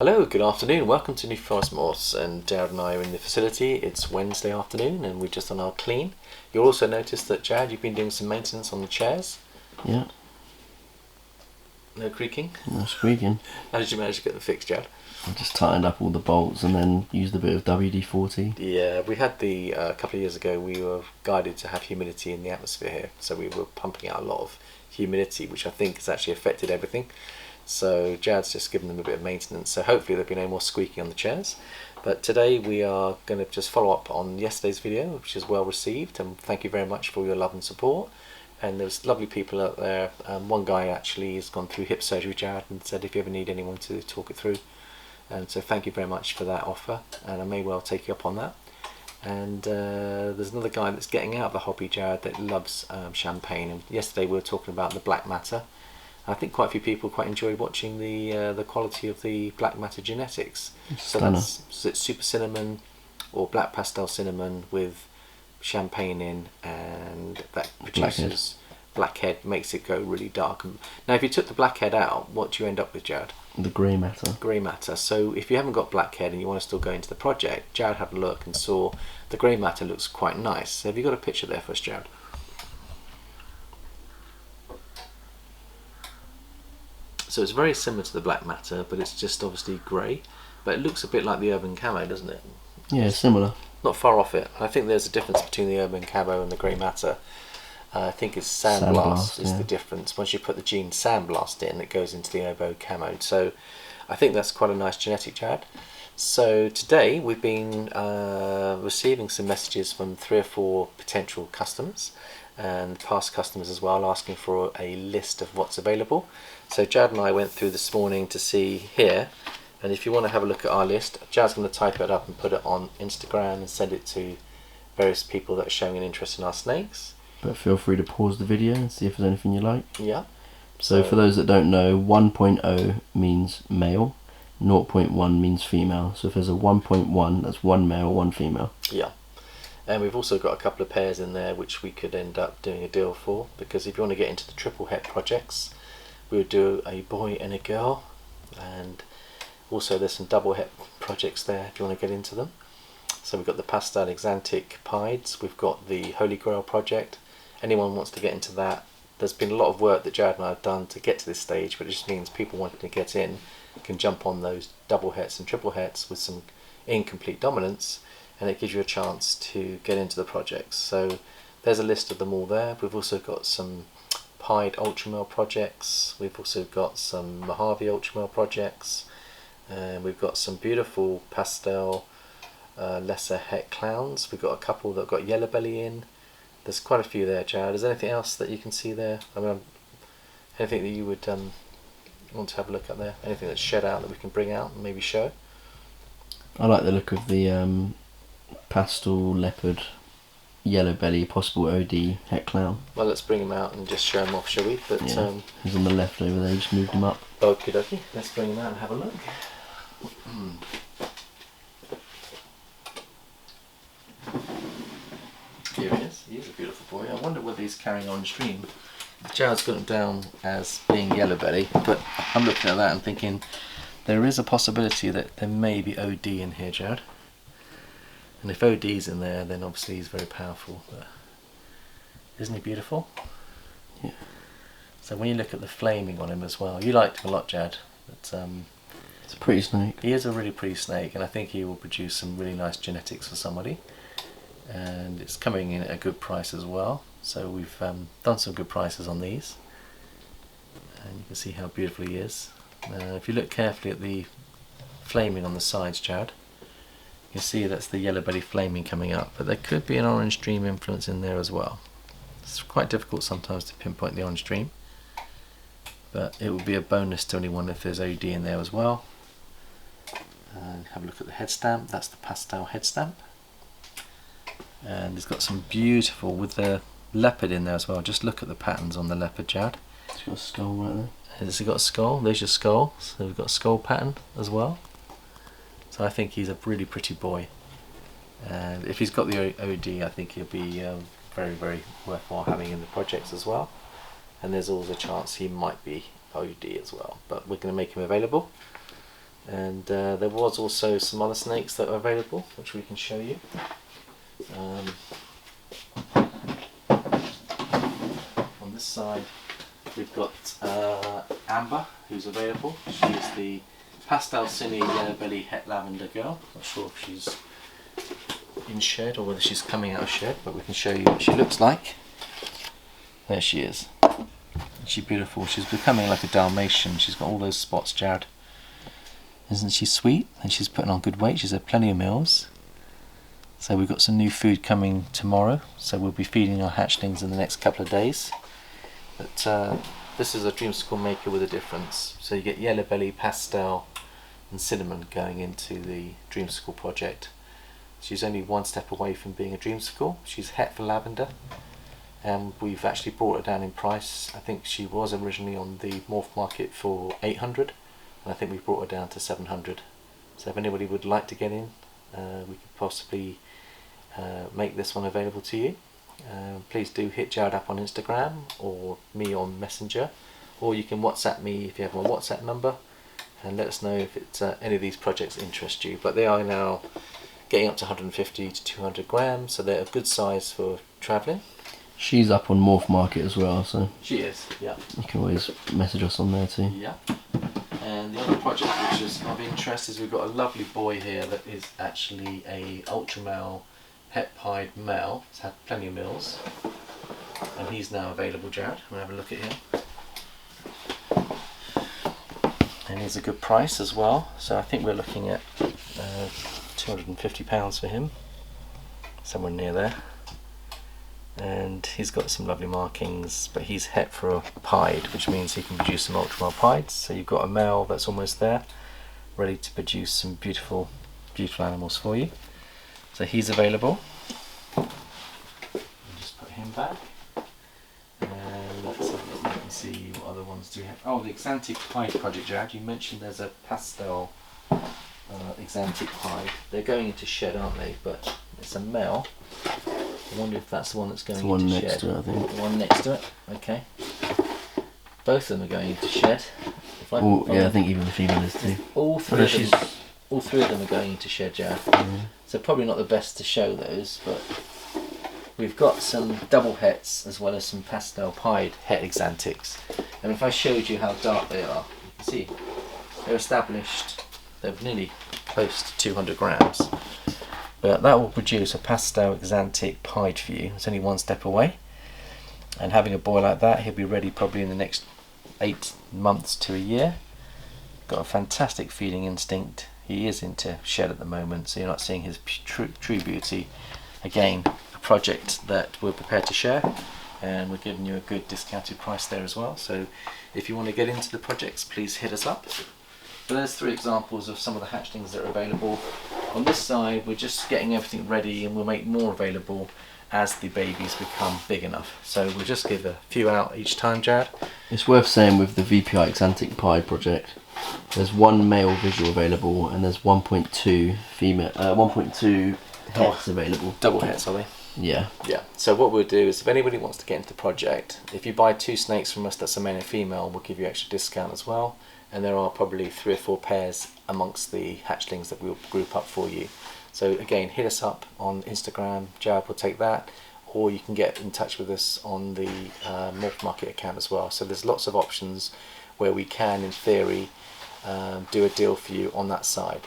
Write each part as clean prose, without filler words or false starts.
Hello, good afternoon. Welcome to New Forest Morphs, and Jared and I are in the facility. It's Wednesday afternoon and we're just on our clean. You'll also notice that, Jared, you've been doing some maintenance on the chairs. Yeah. No creaking? No squeaking. How did you manage to get them fixed, Jared? I just tightened up all the bolts and then used a bit of WD-40. Yeah, we had a couple of years ago, we were guided to have humidity in the atmosphere here. So we were pumping out a lot of humidity, which I think has actually affected everything. So Jared's just given them a bit of maintenance, so hopefully there'll be no more squeaking on the chairs. But today we are going to just follow up on yesterday's video, which is well received, and thank you very much for your love and support. And there's lovely people out there. One guy actually has gone through hip surgery, Jared, and said if you ever need anyone to talk it through. And so thank you very much for that offer, and I may well take you up on that. And there's another guy that's getting out of the hobby, Jared, that loves champagne. And yesterday we were talking about the black matter. I think quite a few people quite enjoyed watching the quality of the black matter genetics. So that's super cinnamon or black pastel cinnamon with champagne in, and that produces blackhead, makes it go really dark. Now if you took the blackhead out, what do you end up with, Jared? The grey matter. Grey matter. So if you haven't got blackhead and you want to still go into the project, Jared had a look and saw the grey matter looks quite nice. So have you got a picture there for us, Jared? So it's very similar to the black matter, but it's just obviously grey. But it looks a bit like the urban camo, doesn't it? Yeah, similar. Not far off it. I think there's a difference between the urban camo and the grey matter. I think it's sandblast is the difference. Once you put the gene sandblast in, it goes into the urban camo. So I think that's quite a nice genetic, Chad. So today we've been receiving some messages from 3 or 4 potential customers and past customers as well, asking for a list of what's available. So Jad and I went through this morning to see here, and if you want to have a look at our list, Jad's going to type it up and put it on Instagram and send it to various people that are showing an interest in our snakes. But feel free to pause the video and see if there's anything you like. Yeah. So for those that don't know, 1.0 means male, 0.1 means female. So if there's a 1.1, that's 1 male, 1 female. Yeah. And we've also got a couple of pairs in there which we could end up doing a deal for, because if you want to get into the triple het projects, we would do a boy and a girl, and also there's some double het projects there if you want to get into them. So we've got the pastel exantic pieds, we've got the Holy Grail project. Anyone wants to get into that, there's been a lot of work that Jared and I have done to get to this stage, but it just means people wanting to get in can jump on those double hets and triple hets with some incomplete dominance, and it gives you a chance to get into the projects. So there's a list of them all there. We've also got some pied ultramale projects, we've also got some Mojave ultramale projects, and we've got some beautiful pastel lesser het clowns. We've got a couple that have got yellow belly in. There's quite a few there, Jared. Is there anything else that you can see there? I mean, anything that you would want to have a look at there? Anything that's shed out that we can bring out and maybe show? I like the look of the pastel leopard yellow belly possible OD het clown. Well, let's bring him out and just show him off, shall we? But yeah, he's on the left over there, just moved him up. Okie dokie, let's bring him out and have a look. Here he is. He is a beautiful boy. I wonder whether he's carrying on stream. Jared's got him down as being yellow belly, but I'm looking at that and thinking there is a possibility that there may be OD in here, Jared. And if OD's in there, then obviously he's very powerful. But isn't he beautiful? Yeah. So when you look at the flaming on him as well, you liked him a lot, Jad. But, it's a pretty snake. He is a really pretty snake, and I think he will produce some really nice genetics for somebody. And it's coming in at a good price as well. So we've done some good prices on these, and you can see how beautiful he is. If you look carefully at the flaming on the sides, Jad, you can see that's the yellow belly flaming coming up, but there could be an orange stream influence in there as well. It's quite difficult sometimes to pinpoint the orange stream, but it will be a bonus to anyone if there's OD in there as well. And have a look at the head stamp. That's the pastel head stamp, and it's got some beautiful with the leopard in there as well. Just look at the patterns on the leopard, Jad. It's got a skull right there. Has it got a skull? There's your skull. So we've got a skull pattern as well. So I think he's a really pretty boy, and if he's got the OD, I think he'll be very, very worthwhile having in the projects as well. And there's always a chance he might be OD as well, but we're going to make him available. And there was also some other snakes that are available, which we can show you. On this side we've got Amber, who's available. She's the pastel cine yellow belly het lavender girl. Not sure if she's in shed or whether she's coming out of shed, but we can show you what she looks like. There she is. She's beautiful. She's becoming like a Dalmatian. She's got all those spots, Jared. Isn't she sweet? And she's putting on good weight. She's had plenty of meals. So we've got some new food coming tomorrow. So we'll be feeding our hatchlings in the next couple of days. But this is a dreamsicle maker with a difference. So you get yellow belly, pastel and cinnamon going into the dreamsicle project. She's only one step away from being a dreamsicle. She's het for lavender. And we've actually brought her down in price. I think she was originally on the Morph market for 800, and I think we've brought her down to 700. So if anybody would like to get in, we could possibly make this one available to you. Please do hit Jared up on Instagram or me on Messenger, or you can WhatsApp me if you have my WhatsApp number, and let us know if it's any of these projects interest you. But they are now getting up to 150 to 200 grams, so they're a good size for travelling. She's up on Morph Market as well, so She is, yeah. you can always message us on there too. Yeah. And the other project which is of interest is we've got a lovely boy here that is actually a ultra male het pied male. He's had plenty of meals, and he's now available, Jared. We'll have a look at him. And he's a good price as well. So I think we're looking at £250 for him, somewhere near there. And he's got some lovely markings, but he's het for a pied, which means he can produce some ultra male pieds. So you've got a male that's almost there, ready to produce some beautiful, beautiful animals for you. So he's available. I'll just put him back. And let's have a look and see what other ones do we have. Oh, the Exantic Pied project, Jared. You mentioned there's a pastel Exantic Pied. They're going into shed, aren't they? But it's a male. I wonder if that's the one that's going into shed. Next to it, I think. The one next to it. Okay. Both of them are going into shed. Yeah, I think even the female is too. All three of them are going into shed, Jared. So probably not the best to show those, but we've got some double hets as well as some pastel pied het Exantics. And if I showed you how dark they are, you can see they're established. They're nearly close to 200 grams. But that will produce a pastel Exantic pied for you. It's only one step away. And having a boy like that, he'll be ready probably in the next 8 months to a year. Got a fantastic feeding instinct. He is into shed at the moment, so you're not seeing his true beauty. Again, a project that we're prepared to share, and we're giving you a good discounted price there as well. So if you want to get into the projects, please hit us up. But there's 3 examples of some of the hatchlings that are available. On this side, we're just getting everything ready, and we'll make more available as the babies become big enough. So we'll just give a few out each time, Jared. It's worth saying with the VPI Exantic Pied project, there's 1 male visual available, and there's 1.2 female, 1.2 hets available. Double hets, are they? Yeah. Yeah. So what we'll do is, if anybody wants to get into the project, if you buy 2 snakes from us that's a male and female, we'll give you extra discount as well. And there are probably 3 or 4 pairs amongst the hatchlings that we'll group up for you. So again, hit us up on Instagram. Jared will take that, or you can get in touch with us on the Morph Market account as well. So there's lots of options where we can, in theory, do a deal for you on that side.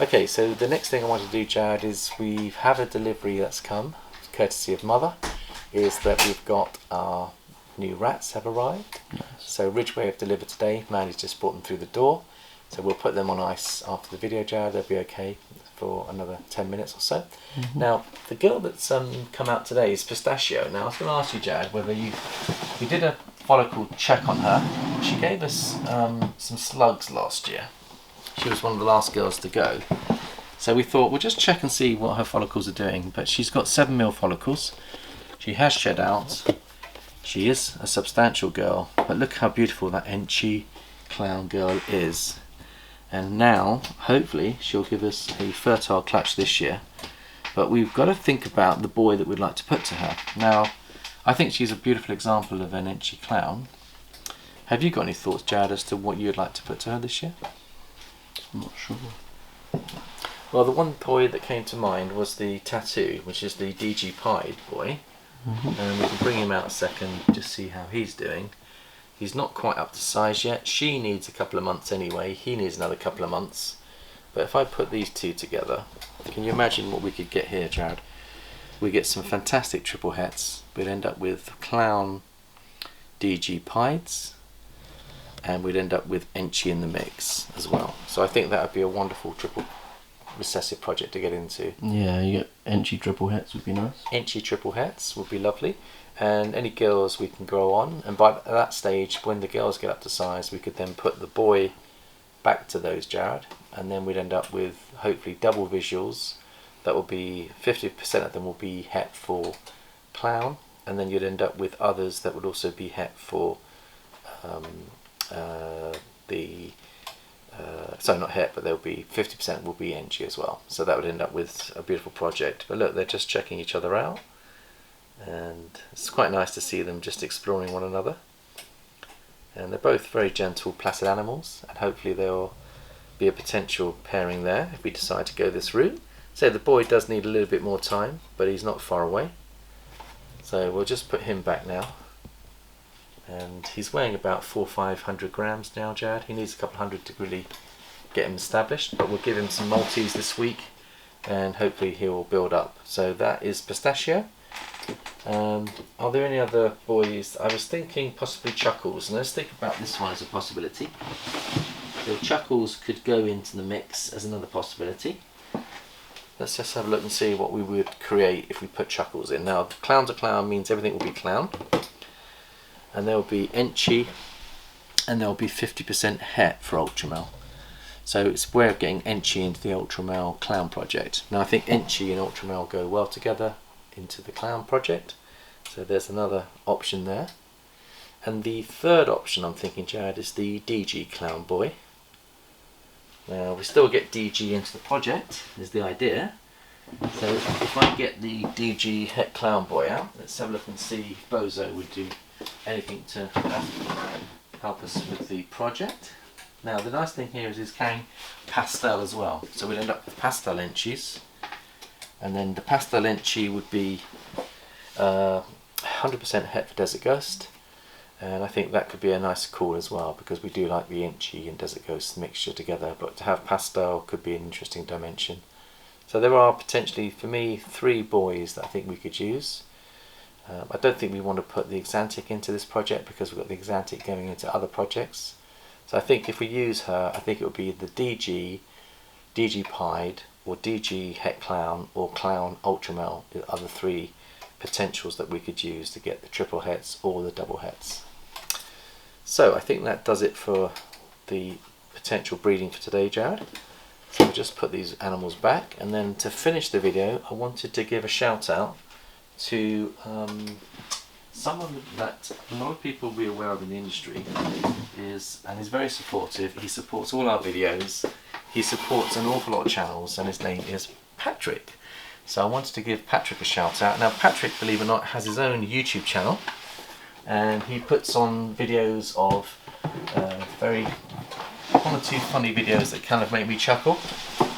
Okay, so the next thing I want to do, Jared, is we have a delivery that's come, courtesy of Mother, is that we've got our new rats have arrived. Nice. So Ridgeway have delivered today. Mandy's just brought them through the door. So we'll put them on ice after the video, Jared. They'll be okay for another 10 minutes or so. Now, the girl that's come out today is Pistachio. Now, I was going to ask you, Jared, whether we did a follicle check on her. She gave us some slugs last year. She was one of the last girls to go. So we thought we'll just check and see what her follicles are doing. But she's got 7 mil follicles. She has shed out. She is a substantial girl. But look how beautiful that Enchi clown girl is. And now, hopefully, she'll give us a fertile clutch this year. But we've got to think about the boy that we'd like to put to her. Now, I think she's a beautiful example of an Enchi clown. Have you got any thoughts, Jared, as to what you'd like to put to her this year? I'm not sure. Well, the one boy that came to mind was the tattoo, which is the DG Pied boy. And we can bring him out a second, just see how he's doing. He's not quite up to size yet. She needs a couple of months anyway. He needs another couple of months. But if I put these two together, can you imagine what we could get here, Jared? We get some fantastic triple hets. We'd end up with clown DG Pieds, and we'd end up with Enchi in the mix as well. So I think that would be a wonderful triple recessive project to get into. Yeah, you get Enchi triple hets would be nice. Enchi triple hets would be lovely, and any girls we can grow on, and by that stage when the girls get up to size we could then put the boy back to those, Jared, and then we'd end up with hopefully double visuals that will be 50% of them will be het for clown, and then you'd end up with others that would also be het for sorry, not het, but there'll be 50% will be Enchi as well. So that would end up with a beautiful project. But look, they're just checking each other out, and it's quite nice to see them just exploring one another. And they're both very gentle, placid animals, and hopefully there'll be a potential pairing there if we decide to go this route. So the boy does need a little bit more time, but he's not far away. So we'll just put him back now. And he's weighing about 400 or 500 grams now, Jared. He needs a couple hundred to really get him established, but we'll give him some Maltese this week and hopefully he will build up. So that is Pistachio. Are there any other boys? I was thinking possibly Chuckles, and let's think about this one as a possibility. So Chuckles could go into the mix as another possibility. Let's just have a look and see what we would create if we put Chuckles in. Now, clown to clown means everything will be clown, and there will be Enchi, and there will be 50% het for Ultramel. So it's a way of getting Enchi into the Ultramel clown project. Now I think Enchi and Ultramel go well together into the clown project, so there's another option there. And the third option I'm thinking, Jared, is the DG clown boy. Now we still get DG into the project is the idea. So if I get the DG het clown boy out, let's have a look and see if Bozo would do anything to help us with the project. Now the nice thing here is he's carrying pastel as well, so we'd end up with pastel Enchis, and then the pastel Enchi would be 100% het for Desert Ghost, and I think that could be a nice call as well, because we do like the Enchi and Desert Ghost mixture together, but to have pastel could be an interesting dimension. So there are potentially, for me, 3 boys that I think we could use. I don't think we want to put the Exantic into this project because we've got the Exantic going into other projects. So I think if we use her, I think it would be the DG Pied, or DG Het Clown, or Clown Ultramel are the 3 potentials that we could use to get the triple hets or the double hets. So I think that does it for the potential breeding for today, Jared. So we'll just put these animals back, and then to finish the video I wanted to give a shout out to someone that a lot of people will be aware of in the industry, and he's very supportive. He supports all our videos, he supports an awful lot of channels, and his name is Patrick. So I wanted to give Patrick a shout out. Now Patrick, believe it or not, has his own YouTube channel, and he puts on videos of very 1 or 2 funny videos that kind of make me chuckle.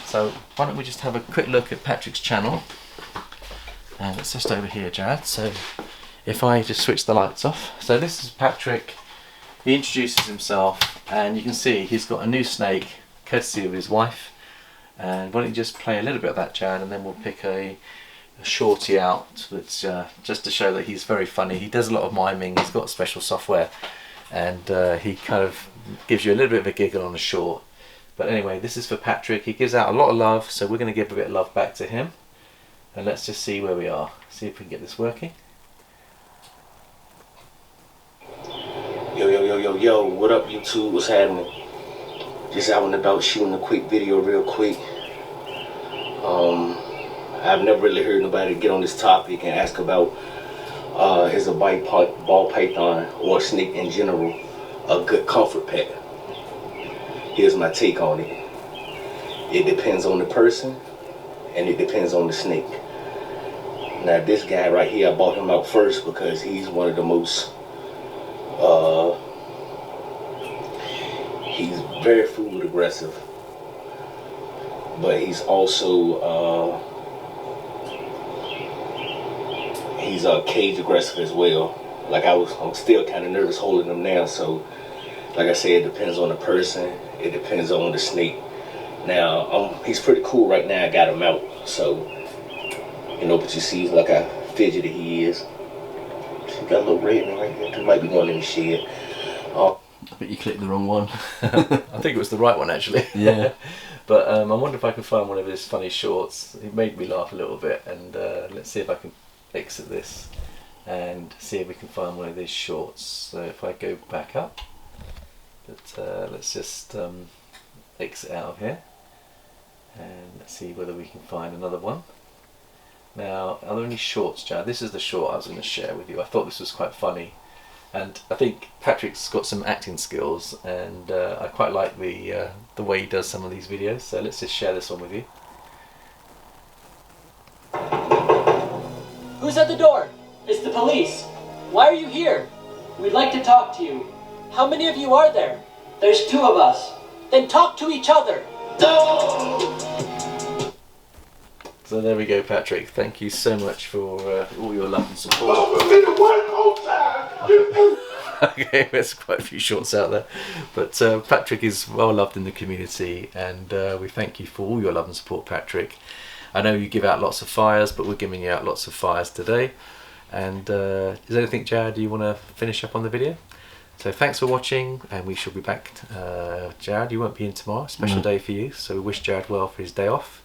So why don't we just have a quick look at Patrick's channel, and it's just over here, Jared. So if I just switch the lights off. So this is Patrick. He introduces himself, and you can see he's got a new snake courtesy of his wife. And why don't you just play a little bit of that, Jared, and then we'll pick a shorty out that's just to show that he's very funny. He does a lot of miming, he's got special software, and he kind of gives you a little bit of a giggle on a short. But anyway, this is for Patrick. He gives out a lot of love, so we're going to give a bit of love back to him. And let's just see where we are, see if we can get this working. Yo, what up YouTube, what's happening? Just out and about shooting a quick video real quick. I've never really heard nobody get on this topic and ask about is a ball python or a snake in general a good comfort pet? Here's my take on it. It depends on the person and it depends on the snake. Now this guy right here, I bought him out first because he's one of the most he's very food aggressive. but he's also he's cage aggressive as well. Like I'm still kind of nervous holding him now. So, like I said, it depends on the person. It depends on the snake. Now, he's pretty cool right now. I got him out. So, you know, but you see, like how fidgety he is. He got a little red in it right there. He might be going in the shed. But you clicked the wrong one. I think it was the right one actually. Yeah. But I wonder if I can find one of his funny shorts. It made me laugh a little bit, and let's see if I can exit this and see if we can find one of these shorts. So if I go back up, but let's just exit out of here and let's see whether we can find another one. Now, are there any shorts, Jared? This is the short I was going to share with you. I thought this was quite funny, and I think Patrick's got some acting skills, and I quite like the way he does some of these videos. So let's just share this one with you. Who's at the door? It's the police. Why are you here? We'd like to talk to you. How many of you are there? There's 2 of us. Then talk to each other. So there we go, Patrick. Thank you so much for all your love and support. Okay, there's quite a few shorts out there, but Patrick is well loved in the community, and we thank you for all your love and support, Patrick. I know you give out lots of fires, but we're giving you out lots of fires today. And is there anything, Jared, you want to finish up on the video? So thanks for watching, and we shall be back. Jared, you won't be in tomorrow, special day for you, so we wish Jared well for his day off.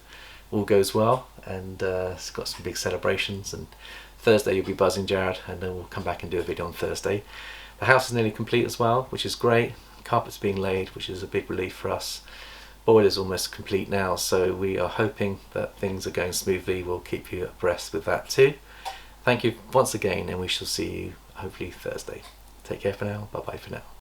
All goes well, and it's got some big celebrations, and Thursday you'll be buzzing, Jared, and then we'll come back and do a video on Thursday. The house is nearly complete as well, which is great. Carpet's being laid, which is a big relief for us. Boiler's almost complete now, so we are hoping that things are going smoothly. We'll keep you abreast with that too. Thank you once again, and we shall see you hopefully Thursday. Take care for now. Bye bye for now.